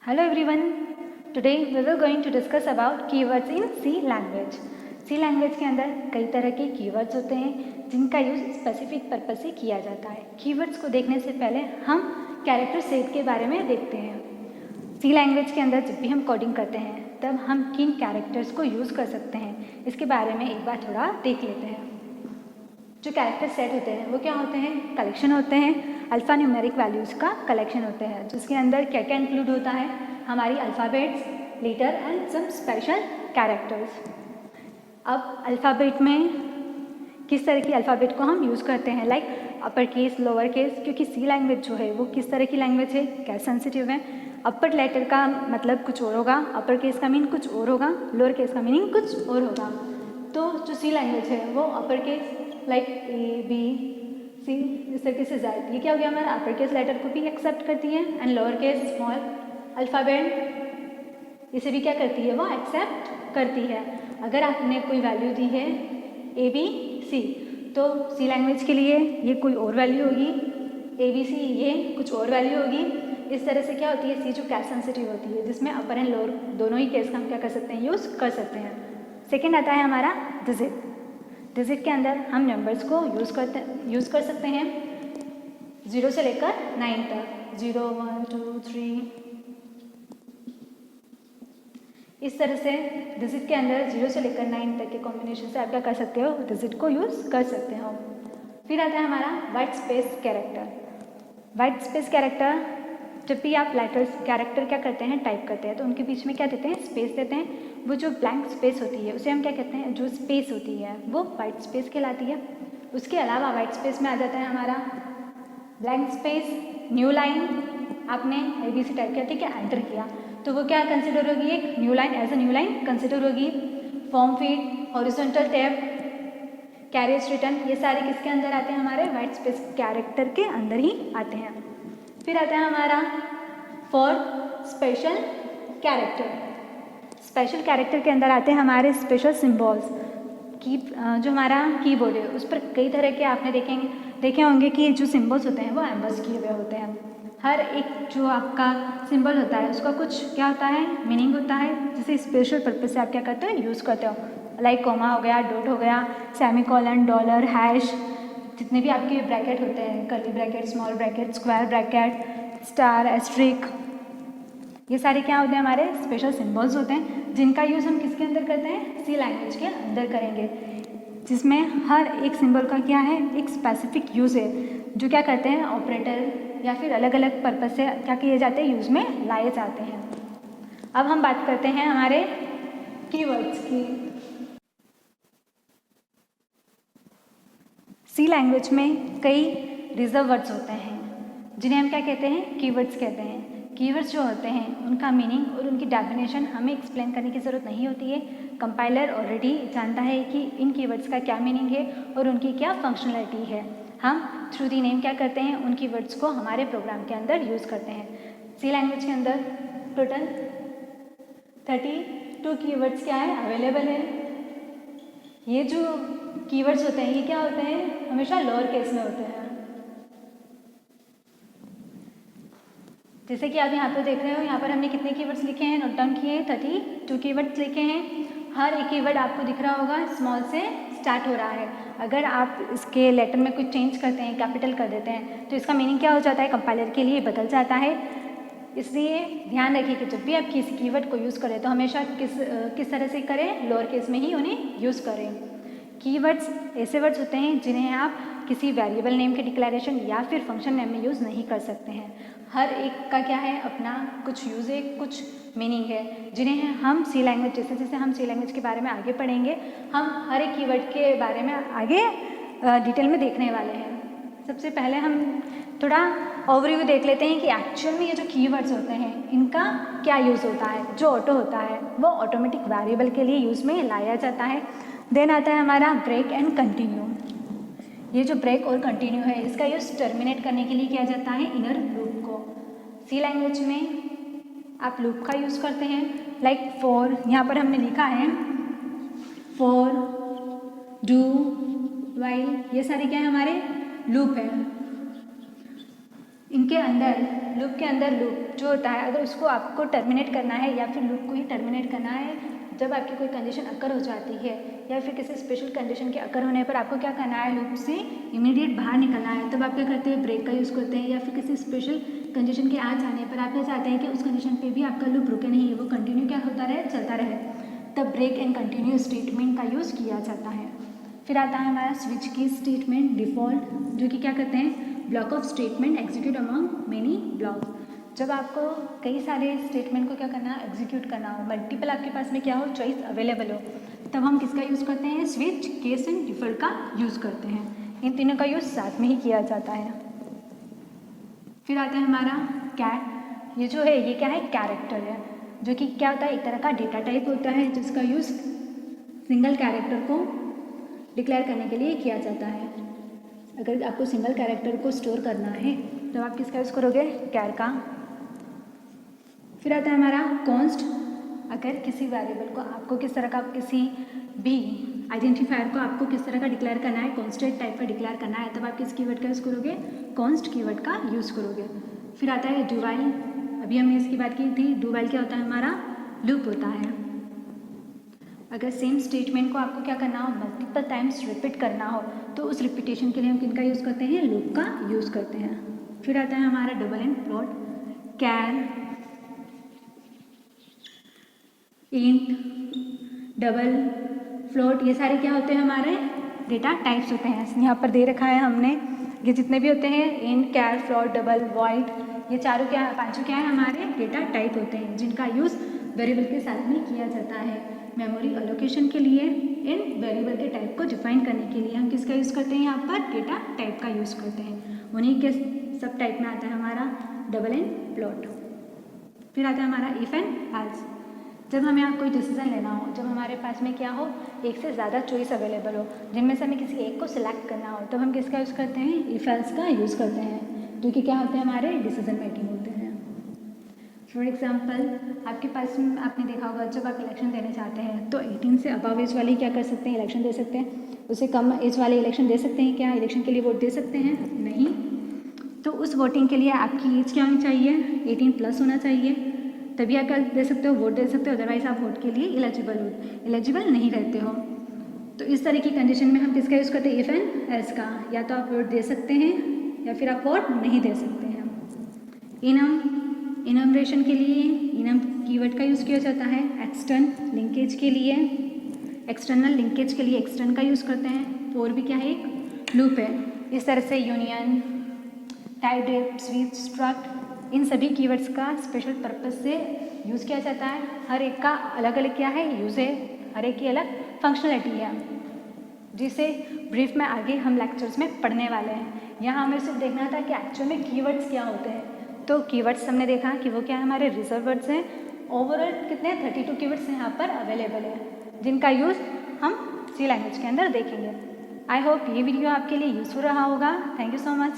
Hello everyone. Today we were going to discuss about keywords in C language. C language के अंदर कई तरह के keywords होते हैं जिनका यूज़ स्पेसिफिक पर्पस से किया जाता है. Keywords को देखने से पहले हम कैरेक्टर सेट के बारे में देखते हैं. C लैंग्वेज के अंदर जब भी हम कोडिंग करते हैं तब हम किन कैरेक्टर्स को यूज़ कर सकते हैं इसके बारे में एक बार थोड़ा देख लेते हैं. जो कैरेक्टर सेट होते हैं वो क्या होते हैं? कलेक्शन होते हैं, अल्फ़ा न्यूमेरिक वैल्यूज़ का कलेक्शन होते हैं जिसके अंदर क्या क्या इंक्लूड होता है? हमारी alphabets, letter and some special characters. अब अल्फ़ाबेट में किस तरह की अल्फ़ाबेट को हम यूज़ करते हैं, like upper case, lower case, क्योंकि सी लैंग्वेज जो है वो किस तरह की लैंग्वेज है, क्या सेंसिटिव है. अपर लेटर का मतलब कुछ और होगा, अपर केस का मीनिंग कुछ और होगा, लोअर केस का मीनिंग कुछ और होगा. तो जो सी लैंग्वेज है वो upper case like A B C इस तरीके से जेड, ये क्या हो गया हमारा अपर केस लेटर को भी एक्सेप्ट करती है and lower case small alphabet इसे भी क्या करती है, वो एक्सेप्ट करती है. अगर आपने कोई वैल्यू दी है ए बी सी तो सी लैंग्वेज के लिए ये कोई और वैल्यू होगी, ए बी सी ये कुछ और वैल्यू होगी. इस तरह से क्या होती है, सी जो कैस सेंसिटिव होती है जिसमें अपर एंड लोअर दोनों ही केस का हम क्या कर सकते हैं, यूज़ कर सकते हैं. सेकेंड आता है हमारा डिजिट. डिजिट के अंदर हम नंबर्स को यूज़ कर सकते हैं 0 से लेकर 9 तक, 0 1 2 3. इस तरह से डिजिट के अंदर 0 से लेकर 9 तक के कॉम्बिनेशन से आप क्या कर सकते हो, डिजिट को यूज़ कर सकते हो. फिर आता है हमारा white space character. White space character जब भी आप लेटर्स कैरेक्टर क्या करते हैं, टाइप करते हैं तो उनके बीच में क्या देते हैं, स्पेस देते हैं. वो जो ब्लैंक स्पेस होती है उसे हम क्या कहते हैं, जो स्पेस होती है वो वाइट स्पेस कहलाती है. उसके अलावा वाइट स्पेस में आ जाता है हमारा ब्लैंक स्पेस, न्यू लाइन. आपने ABC टाइप किया, ठीक है, एंटर किया तो वो क्या कंसिडर होगी, एक new line, as a new line consider होगी. Form feed, horizontal tab, carriage return, ये सारे किसके अंदर आते हैं, हमारे वाइट स्पेस कैरेक्टर के अंदर ही आते हैं. फिर आता है हमारा for special character. Special character के अंदर आते हैं हमारे स्पेशल सिम्बॉल्स की. जो हमारा कीबोर्ड है उस पर कई तरह के आपने देखे होंगे कि जो सिम्बल्स होते हैं वो एम्बस किए हुए होते हैं. हर एक जो आपका सिंबल होता है उसका कुछ क्या होता है, मीनिंग होता है, जिसे स्पेशल पर्पज से आप क्या करते हो, यूज़ करते हो. लाइक कॉमा हो गया, डॉट हो गया, सेमीकोलन, डॉलर, हैश, जितने भी आपके ब्रैकेट होते हैं, curly bracket, small bracket, square bracket, star, asterisk, ये सारे क्या होते हैं, हमारे स्पेशल सिंबल्स होते हैं जिनका यूज़ हम किसके अंदर करते हैं, सी लैंग्वेज के अंदर करेंगे, जिसमें हर एक सिंबल का क्या है, एक स्पेसिफिक यूज़ है जो क्या करते हैं, ऑपरेटर या फिर अलग अलग पर्पज से क्या किए जाते हैं, यूज़ में लाए जाते हैं. अब हम बात करते हैं हमारे कीवर्ड्स की. सी लैंग्वेज में कई रिजर्व वर्ड्स होते हैं जिन्हें हम क्या कहते हैं, कीवर्ड्स कहते हैं. कीवर्ड्स जो होते हैं उनका मीनिंग और उनकी डेफिनेशन हमें एक्सप्लेन करने की ज़रूरत नहीं होती है. कंपाइलर ऑलरेडी जानता है कि इन कीवर्ड्स का क्या मीनिंग है और उनकी क्या फंक्शनलिटी है. हम थ्रू दी नेम क्या करते हैं, उन कीवर्ड्स को हमारे प्रोग्राम के अंदर यूज़ करते हैं. सी लैंग्वेज के अंदर टोटल 32 कीवर्ड्स क्या है, अवेलेबल है. ये जो कीवर्ड्स होते हैं ये क्या होते हैं, हमेशा लोअर केस में होते हैं. जैसे कि आप यहाँ पर देख रहे हो, यहाँ पर हमने कितने कीवर्ड्स लिखे हैं, नोट डाउन किए, 32 कीवर्ड्स लिखे हैं. हर एक कीवर्ड आपको दिख रहा होगा स्मॉल से स्टार्ट हो रहा है. अगर आप इसके लेटर में कुछ चेंज करते हैं, कैपिटल कर देते हैं तो इसका मीनिंग क्या हो जाता है, कंपाइलर के लिए बदल जाता है. इसलिए ध्यान रखिए कि जब भी आप किसी कीवर्ड को यूज़ करें तो हमेशा किस तरह से करें, लोअर केस में ही उन्हें यूज़ करें. कीवर्ड्स ऐसे वर्ड्स होते हैं जिन्हें आप किसी वेरिएबल नेम के डिक्लेरेशन या फिर फंक्शन नेम में यूज़ नहीं कर सकते हैं. हर एक का क्या है, अपना कुछ यूज़ है, कुछ मीनिंग है, जिन्हें हम सी लैंग्वेज, जैसे जैसे हम सी लैंग्वेज के बारे में आगे पढ़ेंगे हम हर एक कीवर्ड के बारे में आगे डिटेल में देखने वाले हैं. सबसे पहले हम थोड़ा ओवरव्यू देख लेते हैं कि एक्चुअल में ये जो कीवर्ड्स होते हैं इनका क्या यूज़ होता है. जो ऑटो होता है वो ऑटोमेटिक वेरिएबल के लिए यूज़ में लाया जाता है. देन आता है हमारा ब्रेक एंड कंटिन्यू. ये जो ब्रेक और कंटिन्यू है इसका यूज़ टर्मिनेट करने के लिए किया जाता है इनर लूप को. सी लैंग्वेज में आप लूप का यूज़ करते हैं, लाइक फॉर, यहाँ पर हमने लिखा है फॉर, डू, वाइल, ये सारे क्या है, हमारे लूप है. इनके अंदर लूप के अंदर लूप जो होता है, अगर उसको आपको टर्मिनेट करना है या फिर लूप को ही टर्मिनेट करना है, जब आपकी कोई कंडीशन अकर हो जाती है या फिर किसी स्पेशल कंडीशन के अकर होने पर आपको क्या करना है, लूप से इमीडिएट बाहर निकलना है, तब आप क्या करते हैं, ब्रेक का यूज़ करते हैं। या फिर किसी स्पेशल कंडीशन के आ जाने पर आप क्या चाहते हैं कि उस कंडीशन पे भी आपका लूप रुके नहीं है, वो कंटिन्यू क्या होता रहे, चलता रहे, तब ब्रेक एंड कंटिन्यू स्टेटमेंट का यूज़ किया जाता है। फिर आता है हमारा स्विच की स्टेटमेंट डिफ़ॉल्ट, जो कि क्या करते हैं, block of statement execute among many block. जब आपको कई सारे स्टेटमेंट को क्या करना है, एग्जीक्यूट करना हो, मल्टीपल आपके पास में क्या हो, चॉइस अवेलेबल हो, तब हम किसका यूज़ करते हैं, स्विच, केस एंड डिफ़ॉल्ट का यूज़ करते हैं। इन तीनों का यूज़ साथ में ही किया जाता है। फिर आता है हमारा कैट। ये जो है ये क्या है, कैरेक्टर है, जो कि क्या होता है, एक तरह का डेटा टाइप होता है जिसका यूज़ सिंगल कैरेक्टर को डिक्लेयर करने के लिए किया जाता है। अगर आपको सिंगल कैरेक्टर को स्टोर करना है तो आप किसका यूज़ करोगे, कैर का। फिर आता है हमारा कॉन्स्ट। अगर किसी वेरिएबल को आपको किस तरह का, किसी भी आइडेंटिफायर को आपको किस तरह का डिक्लेयर करना है, कॉन्स्टेंट टाइप का डिक्लेयर करना है, तब आप किस कीवर्ड का यूज़ करोगे, कॉन्स्ट कीवर्ड का यूज़ करोगे। फिर आता है डू व्हाइल। अभी हमने इसकी बात की थी, डू व्हाइल क्या होता है, हमारा लूप होता है। अगर सेम स्टेटमेंट को आपको क्या करना हो, मल्टीपल टाइम्स रिपीट करना हो, तो उस रिपीटेशन के लिए हम किनका यूज़ करते हैं, लूप का यूज़ करते हैं। फिर आता है हमारा double and float, char, int, double, float, ये सारे क्या होते हैं, हमारे डेटा टाइप्स होते हैं। यहाँ पर दे रखा है हमने, ये जितने भी होते हैं, इंट, कैर, फ्लोट, डबल, वॉइड, ये चारों क्या, पांचों क्या है, हमारे डेटा टाइप होते हैं जिनका यूज़ वेरिएबल के साथ में किया जाता है। मेमोरी एलोकेशन के लिए, इन वेरिएबल के टाइप को डिफाइन करने के लिए हम किसका यूज़ करते हैं, यहाँ पर डेटा टाइप का यूज़ करते हैं। उन्हीं के सब टाइप में आता है हमारा डबल एंड फ्लोट। फिर आता है हमारा इफ एंड एल्स। जब हमें कोई डिसीजन लेना हो, जब हमारे पास में क्या हो, एक से ज़्यादा चॉइस अवेलेबल हो, जिनमें से हमें किसी एक को सिलेक्ट करना हो, तब हम किसका यूज़ करते हैं, इफ एल्स का यूज़ करते हैं, जो कि क्या होते हैं, हमारे डिसीजन मेकिंग होते हैं। फॉर एग्जाम्पल, आपके पास में आपने देखा होगा, जब आप इलेक्शन देने चाहते हैं तो 18 से अबव एज वाले क्या कर सकते हैं, इलेक्शन दे सकते हैं। उससे कम एज वाले इलेक्शन दे सकते हैं क्या, इलेक्शन के लिए वोट दे सकते हैं, नहीं। तो उस वोटिंग के लिए आपकी एज क्या होनी चाहिए, 18+ होना चाहिए, तभी आप क्या दे सकते हो, वोट दे सकते हो, अदरवाइज आप वोट के लिए एलिजिबल नहीं रहते हो। तो इस तरह की कंडीशन में हम किसका यूज़ करते हैं, इफ एंड एल्स का। या तो आप वोट दे सकते हैं या फिर आप वोट नहीं दे सकते हैं। इनमरेशन के लिए इनम कीवर्ड का यूज़ किया जाता है। एक्सटर्न लिंकेज के लिए, एक्सटर्नल लिंकेज के लिए एक्सटर्न का यूज़ करते हैं। फोर भी क्या है, एक लूप है। इस तरह से union, typedef, switch, struct, इन सभी कीवर्ड्स का स्पेशल पर्पस से यूज़ किया जाता है। हर एक का अलग अलग क्या है, यूज़ है, हर एक की अलग फंक्शनलिटी है, जिसे ब्रीफ में आगे हम लेक्चर्स में पढ़ने वाले हैं। यहाँ हमें सिर्फ देखना था कि एक्चुअल में कीवर्ड्स क्या होते हैं। तो कीवर्ड्स हमने देखा कि वो क्या है, हमारे रिजर्व वर्ड्स हैं। ओवरऑल कितने 32 कीवर्ड्स यहाँ पर अवेलेबल है, जिनका यूज़ हम सी लैंग्वेज के अंदर देखेंगे। आई होप ये वीडियो आपके लिए यूज़फुल रहा होगा। Thank you so much.